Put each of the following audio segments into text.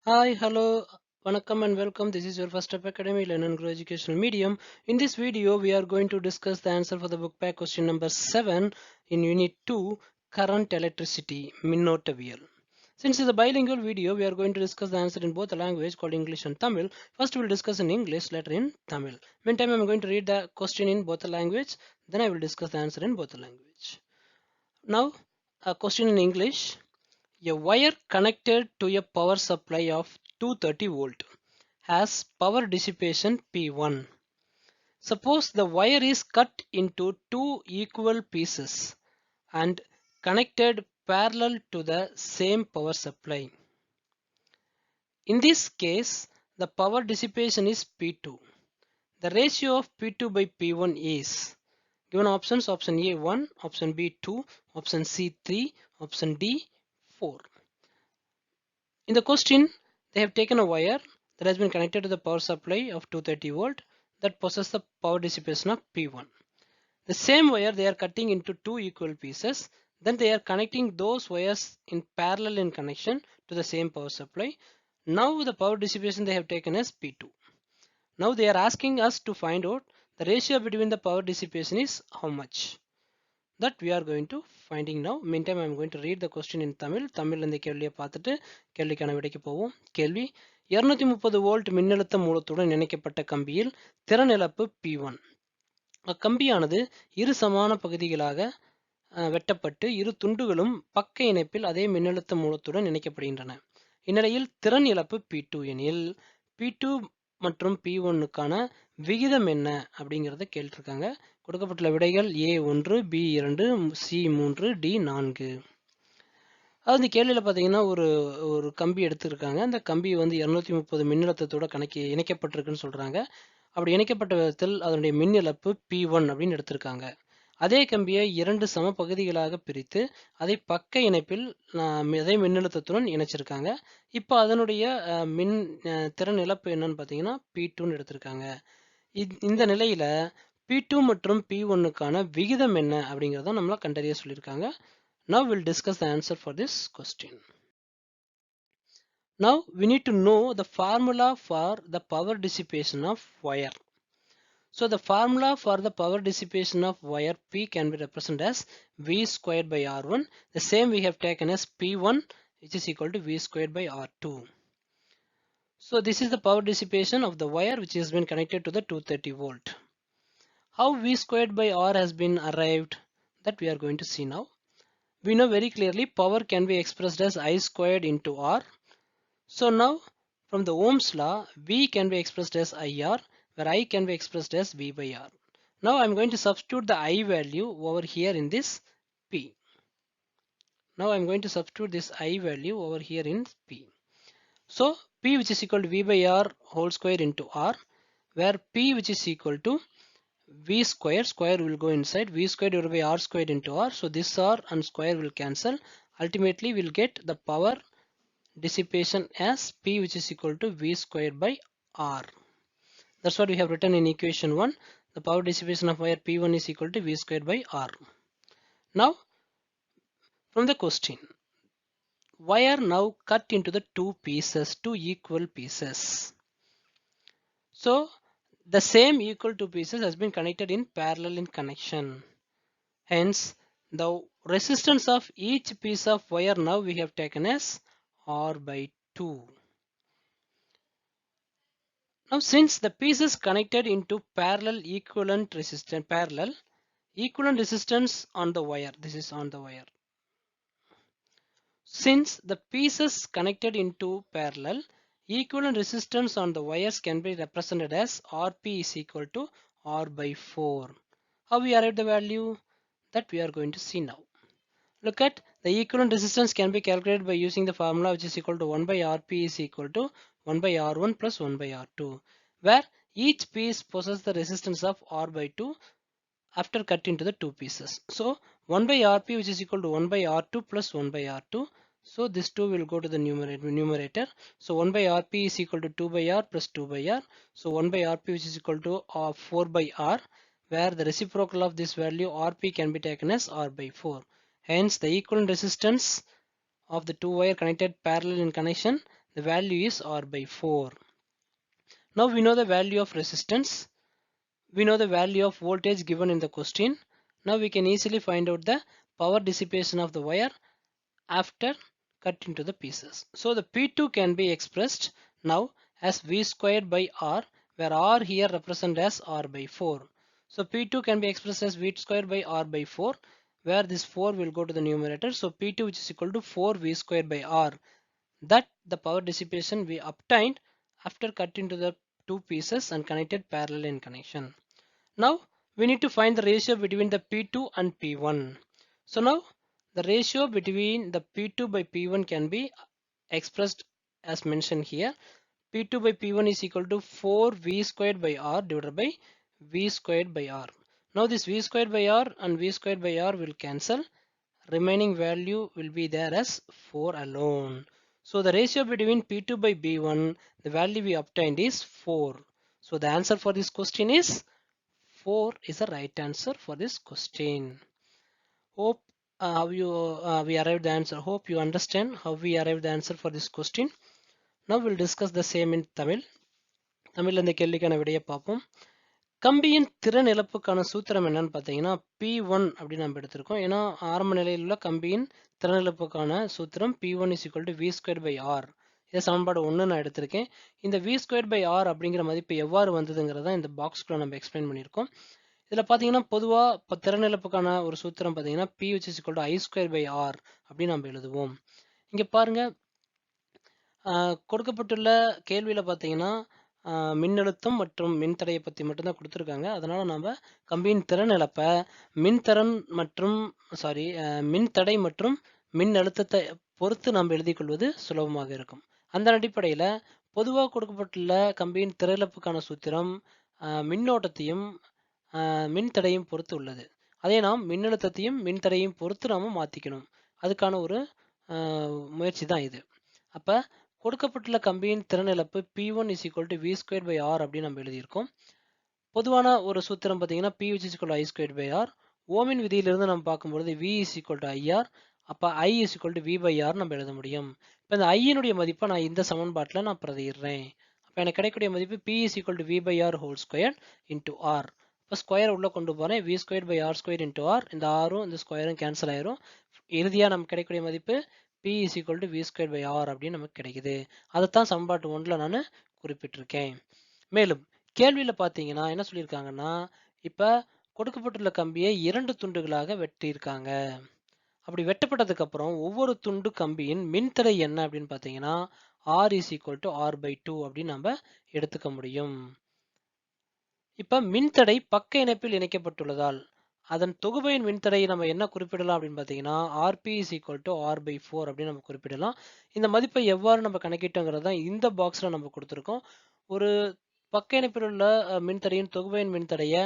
Hi, hello, vanakkam and welcome. This is your first step academy learn and grow educational medium. In this video, we are going to discuss the answer for the book pack question number 7 in unit 2, current electricity, Minnotavial. Since it's a bilingual video, we are going to discuss the answer in both the language called English and Tamil. First, we'll discuss in English, later in Tamil. Meantime, I'm going to read the question in both the language, then I will discuss the answer in both the language. Now, a question in English. A wire connected to a power supply of 230 volt has power dissipation P1. Suppose the wire is cut into two equal pieces and connected parallel to the same power supply. In this case, the power dissipation is P2. The ratio of P2 by P1 is given options: option A 1, option B 2, option C 3, option D 4. In the question, they have taken a wire that has been connected to the power supply of 230 volt that possesses the power dissipation of P1. The same wire they are cutting into two equal pieces. Then they are connecting those wires in parallel in connection to the same power supply. Now the power dissipation they have taken as P2. Now they are asking us to find out the ratio between the power dissipation is how much. That we are going to finding now. Meantime, I am going to read the question in Tamil. Tamil இந்த கேள்வியை பார்த்துட்டு கேள்விக்கான விடைக்கு போவோம். கேள்வி: 230 volt மின்னழுத்த மூலத்துடன் இணைக்கப்பட்ட கம்பியில் திறன் இழப்பு P1. அக்கம்பியானது இரு சமான பகுதிகளாக வெட்டப்பட்டு இரு துண்டுகளும் பக்க இணைப்பில் அதே மின்னழுத்த மூலத்துடன் இணைக்கப்படுகின்றன. இந்நிலையில் திறன் இழப்பு P2 எனில் P2 மற்றும் P1க்கான விகிதம் என்ன அப்படிங்கிறத கேட்டிருக்காங்க. கொடுக்கப்பட்டுள்ள விடைகள் A1, B2, C3, D4. அது இந்த கேள்வியில் பார்த்தீங்கன்னா ஒரு கம்பி எடுத்துருக்காங்க. அந்த கம்பி வந்து 230 மின்னழுத்தத்தோட இணைக்கப்பட்டிருக்குன்னு சொல்றாங்க. அப்படி இணைக்கப்பட்ட விதத்தில் அதனுடைய மின் இழப்பு P1 அப்படின்னு எடுத்திருக்காங்க. அதே கம்பியை இரண்டு சம பகுதிகளாக பிரித்து அதை பக்க இணைப்பில் அதே மின்னழுத்தத்துடன் இணைச்சிருக்காங்க. இப்போ அதனுடைய மின் திறன் இழப்பு என்னன்னு பார்த்தீங்கன்னா P2ன்னு எடுத்திருக்காங்க. இந்த நிலையில P2 மற்றும் P1க்கான விகிதம் என்ன அப்படிங்கிறத நம்மள கண்டறிய சொல்லியிருக்காங்க. Now we'll discuss the answer for this question. Now we need to know the formula for the power dissipation of wire. So the formula for the power dissipation of wire P can be represented as V squared by R1. The same we have taken as P1, which is equal to V squared by R2. So this is the power dissipation of the wire which has been connected to the 230 volt. How V squared by R has been arrived, that we are going to see now. We know very clearly power can be expressed as I squared into R. So now from the Ohm's law, V can be expressed as IR, where I can be expressed as V by R. Now I'm going to substitute the I value over here in this P. Now I'm going to substitute this I value over here in P. So P which is equal to V by R whole square into R, where P which is equal to V square will go inside, V square divided by R squared into R. So this R and square will cancel. Ultimately we'll get the power dissipation as P which is equal to V squared by R. That's what we have written in equation 1. The power dissipation of wire P1 is equal to V squared by R. Now from the question, wire now cut into the two equal pieces. So the same equal two pieces has been connected in parallel in connection. Hence the resistance of each piece of wire now we have taken as R by 2. Now since the pieces connected into equivalent resistance on the wire, this is on the wire. Since the pieces connected into parallel, equivalent resistance on the wires can be represented as Rp is equal to R by 4. How we arrive the value? That we are going to see now. Look at the equivalent resistance can be calculated by using the formula which is equal to 1 by Rp is equal to 1 by R1 plus 1 by R2, where each piece possesses the resistance of R by 2 after cut into the two pieces. So 1 by Rp which is equal to 1 by R2 plus 1 by R2. So this 2 will go to the numerator. So 1 by Rp is equal to 2 by R plus 2 by R. So 1 by Rp which is equal to 4 by R, where the reciprocal of this value Rp can be taken as R by 4. Hence the equivalent resistance of the two wire connected parallel in connection, the value is R by 4. Now we know the value of resistance. We know the value of voltage given in the question. Now we can easily find out the power dissipation of the wire after cut into the pieces. So the P2 can be expressed now as V squared by R, where R here represented as R by 4. So P2 can be expressed as V squared by R by 4, where this 4 will go to the numerator. So P2, which is equal to 4 V squared by R. That the power dissipation we obtained after cut into the two pieces and connected parallel in connection. Now we need to find the ratio between the P2 and P1. So now the ratio between the P2 by P1 can be expressed as mentioned here. P2 by P1 is equal to 4 V squared by R divided by V squared by R. Now this V squared by R and V squared by R will cancel. Remaining value will be there as 4 alone. So the ratio between P2 by P1, the value we obtained is 4. So the answer for this question is 4 is the right answer for this question. Hope we arrived the answer. Hope you understand how we arrived the answer for this question. Now we'll discuss the same in Tamil. தமிழ்ல இந்த கேள்விக்கான விடையை பார்ப்போம். கம்பியின் திறன் இழப்புக்கான சூத்திரம் என்னன்னு பார்த்தீங்கன்னா P1 அப்படின்னு நம்ம எடுத்திருக்கோம். ஏன்னா ஆரம்ப நிலையில் உள்ள கம்பியின் திறன் இழப்புக்கான சூத்திரம் P1 is equal to V squared by R. இதை சமன்பாடு 1 நான் எடுத்திருக்கேன். இந்த V squared by R அப்படிங்கிற மதிப்பு எவ்வாறு வந்ததுங்கிறத இந்த பாக்ஸ்குள்ள நம்ம எக்ஸ்பிளைன் பண்ணியிருக்கோம். இதில் பார்த்தீங்கன்னா பொதுவாக இப்போ திறன் இழப்புக்கான ஒரு சூத்திரம் பார்த்தீங்கன்னா P which is equal to I square by R அப்படின்னு நம்ம எழுதுவோம். இங்கே பாருங்க கொடுக்கப்பட்டுள்ள கேள்வியில் பார்த்தீங்கன்னா மின்னழுத்தம் மற்றும் மின்தடையை பற்றி மட்டும்தான் கொடுத்துருக்காங்க. அதனால நம்ம கம்பியின் திறன் இழப்பை மின்தடை மற்றும் மின்னழுத்தத்தை பொறுத்து நம்ம எழுதிக் கொள்வது சுலபமாக இருக்கும். அந்த அடிப்படையில் பொதுவாக கொடுக்கப்பட்டுள்ள கம்பியின் திறன் இழப்புக்கான சூத்திரம் மின்னோட்டத்தையும் மின்தடையும் பொறுத்து உள்ளது. அதே நாம் மின்னழுத்தத்தையும் மின்தடையும் பொறுத்து நாம மாற்றிக்கணும். அதுக்கான ஒரு முயற்சி தான் இது. அப்போ கொடுக்கப்பட்டுள்ள கம்பியின் திறன் இழப்பு P1 is equal to V squared by R அப்படின்னு நம்ம எழுதியிருக்கோம். பொதுவான ஒரு சூத்திரம் பார்த்தீங்கன்னா P which is equal to I squared by R. ஓமின் விதியிலிருந்து நம்ம பார்க்கும்பொழுது V is equal to IR. அப்போ I is equal to V by R நம்ம எழுத முடியும். இப்போ இந்த ஐயினுடைய மதிப்பை நான் இந்த சமன்பாட்டில் நான் பிரதியிடுறேன். அப்போ எனக்கு கிடைக்கக்கூடிய மதிப்பு P is equal to V by R whole squared into R. இப்போ ஸ்கொயர் உள்ள கொண்டு போகிறேன். V squared by R squared into R. இந்த ஆரும் இந்த ஸ்கொயரும் கேன்சல் ஆயிரும். இறுதியாக நமக்கு கிடைக்கக்கூடிய மதிப்பு P is equal to V squared by R அப்படின்னு நமக்கு கிடைக்குது. அதைத்தான் சமன்பாட்டு 1ல நான் குறிப்பிட்டிருக்கேன். மேலும் கேள்வியில் பார்த்தீங்கன்னா என்ன சொல்லியிருக்காங்கன்னா இப்போ கொடுக்கப்பட்டுள்ள கம்பியை 2 துண்டுகளாக வெட்டியிருக்காங்க. அப்படி வெட்டப்பட்டதுக்கு அப்புறம் ஒவ்வொரு துண்டு கம்பியின் மின்தடை என்ன அப்படின்னு பார்த்தீங்கன்னா R is equal to R by 2 அப்படின்னு நம்ம எடுத்துக்க முடியும். இப்போ மின்தடை பக்க இணைப்பில் இணைக்கப்பட்டுள்ளதால் அதன் தொகுபையின் மின்தடையை நம்ம என்ன குறிப்பிடலாம் அப்படின்னு பார்த்தீங்கன்னா RP is equal to R by 4 அப்படின்னு நம்ம குறிப்பிடலாம். இந்த மதிப்பை எவ்வாறு நம்ம கணக்கிட்டோங்கிறது தான் இந்த பாக்ஸில் நம்ம கொடுத்துருக்கோம். ஒரு பக்க இணைப்பில் உள்ள மின்தடையின் தொகுபையின் மின்தடையை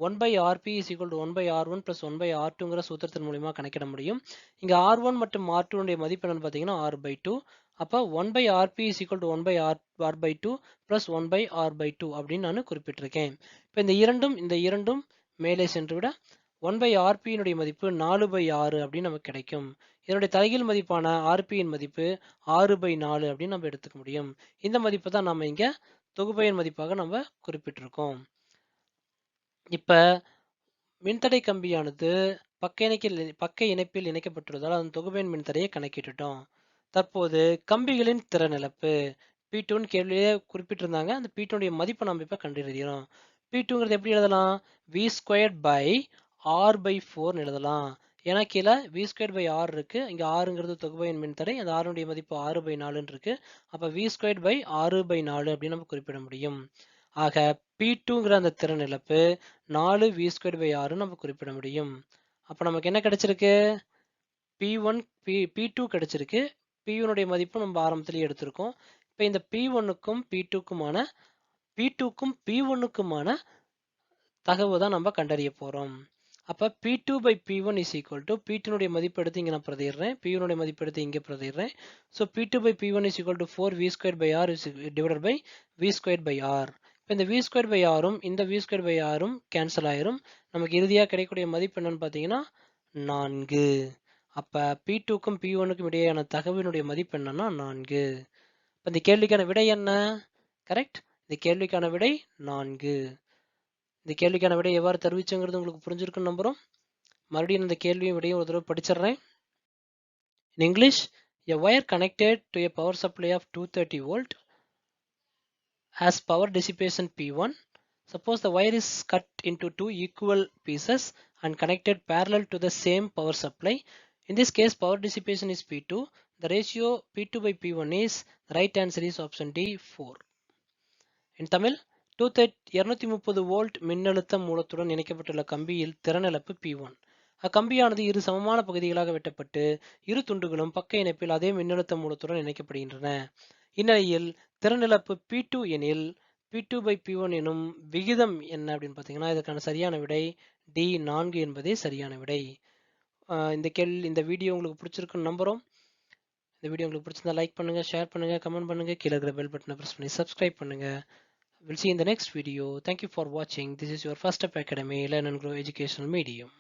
1 by RP is equal to 1 by R1 plus 1 by R2ங்கிற சூத்திரத்தின் மூலமா கணக்கிட முடியும். இங்கே R1 மற்றும் R2 மதிப்பு என்னன்னு பார்த்தீங்கன்னா R by 2. அப்போ 1 by RP is equal to 1 by R by 2 plus 1 by R by 2 அப்படின்னு நான் குறிப்பிட்டிருக்கேன். இப்போ இந்த இரண்டும் மேலே சென்று விட 1 by RP இனுடைய மதிப்பு 4 by 6 அப்படின்னு நமக்கு கிடைக்கும். இதனுடைய தலைகீழ் மதிப்பான RP இன் மதிப்பு 6 by 4 அப்படின்னு நம்ம எடுத்துக்க முடியும். இந்த மதிப்பு தான் நம்ம இங்க தொகுபையின் மதிப்பாக நம்ம குறிப்பிட்டிருக்கோம். இப்ப மின்தடை கம்பியானது பக்க இணைப்பில் இணைக்கப்பட்டுள்ளதால் அதன் தொகுபையின் மின்தடையை கணக்கிட்டுட்டோம். தற்போது கம்பிகளின் திறன் இழப்பு P2 கேள்வியே குறிப்பிட்டிருந்தாங்க. அந்த P2 மதிப்பை நம்ம இப்ப கண்டறிகிறோம். P2ங்கிறது எப்படி எழுதலாம்? V squared by R by 4 எழுதலாம். ஏன்னா கீழே V squared by R இருக்கு. இங்க Rங்கிறது தொகுபையின் மின்தடை. அந்த Rனுடைய மதிப்பு 6 by 4 இருக்கு. அப்ப V squared by 6 by 4 அப்படின்னு நம்ம குறிப்பிட முடியும். ஆக P2ங்கிற அந்த திறன் இழப்பு 4 V squared by 6 நம்ம குறிப்பிட முடியும். அப்ப நமக்கு என்ன கிடைச்சிருக்கு? P2 கிடைச்சிருக்கு. P1 மதிப்பு நம்ம ஆரம்பத்திலேயே எடுத்திருக்கோம். இப்ப இந்த P1க்கும் P1க்குமான தகவல் தான் நம்ம கண்டறிய போறோம். அப்ப P2 by P1 is equal to P2 மதிப்பு எடுத்து இங்க நான் பிரதியிடுறேன். P1 மதிப்பு எடுத்து இங்க பிரதியிடுறேன். So P2 by P1 is equal to 4 V squared by R is divided by V squared by R. இந்த V squared by Rம் இந்த V squared by Rம் கேன்சல் ஆயிரும். நமக்கு இறுதியா கிடைக்கக்கூடிய மதிப்பு என்னன்னு பார்த்தீங்கன்னா 4. அப்ப P2க்கும் P1க்கும் இடையேயான தகவலினுடைய மதிப்பு என்னன்னா 4. இந்த கேள்விக்கான விடை என்ன? கரெக்ட். இந்த கேள்விக்கான விடை 4. இந்த கேள்விக்கான விடை எவ்வாறு தருவிச்சுங்கிறது உங்களுக்கு புரிஞ்சிருக்குன்னு நம்புறோம். மறுபடியும் இந்த கேள்வியும் விடையும் ஒரு தடவை படிச்சிடுறேன். In English, a wire connected to a power supply of 230 volt has power dissipation P1. Suppose the wire is cut into two equal pieces and connected parallel to the same power supply. In this case, power dissipation is P2. The ratio P2 by P1 is, the right answer is option D, 4. In Tamil, 230 volt மின்னழுத்த மூலத்துடன் இணைக்கப்பட்டுள்ள கம்பியில் திறன் இழப்பு P1. அக்கம்பியானது இரு சமமான பகுதிகளாக வெட்டப்பட்டு இரு துண்டுகளும் பக்க இணைப்பில் அதே மின்னழுத்த மூலத்துடன் இணைக்கப்படுகின்றன. இந்நிலையில் திறன் இழப்பு P2 எனில் P2 by P1 எனும் விகிதம் என்ன அப்படின்னு பார்த்தீங்கன்னா இதற்கான சரியான விடை D, 4 என்பதே சரியான விடை. இந்த வீடியோ உங்களுக்கு பிடிச்சிருக்குன்னு நம்புறோம். இந்த வீடியோ உங்களுக்கு பிடிச்சிருந்தா லைக் பண்ணுங்க, ஷேர் பண்ணுங்க, கமெண்ட் பண்ணுங்க, கீழே இருக்கிற பெல் பட்டனை பிரஸ் பண்ணி சப்ஸ்கிரைப் பண்ணுங்க. We'll see you in the next video. Thank you for watching. This is your First Step Academy Learn and Grow Educational Medium.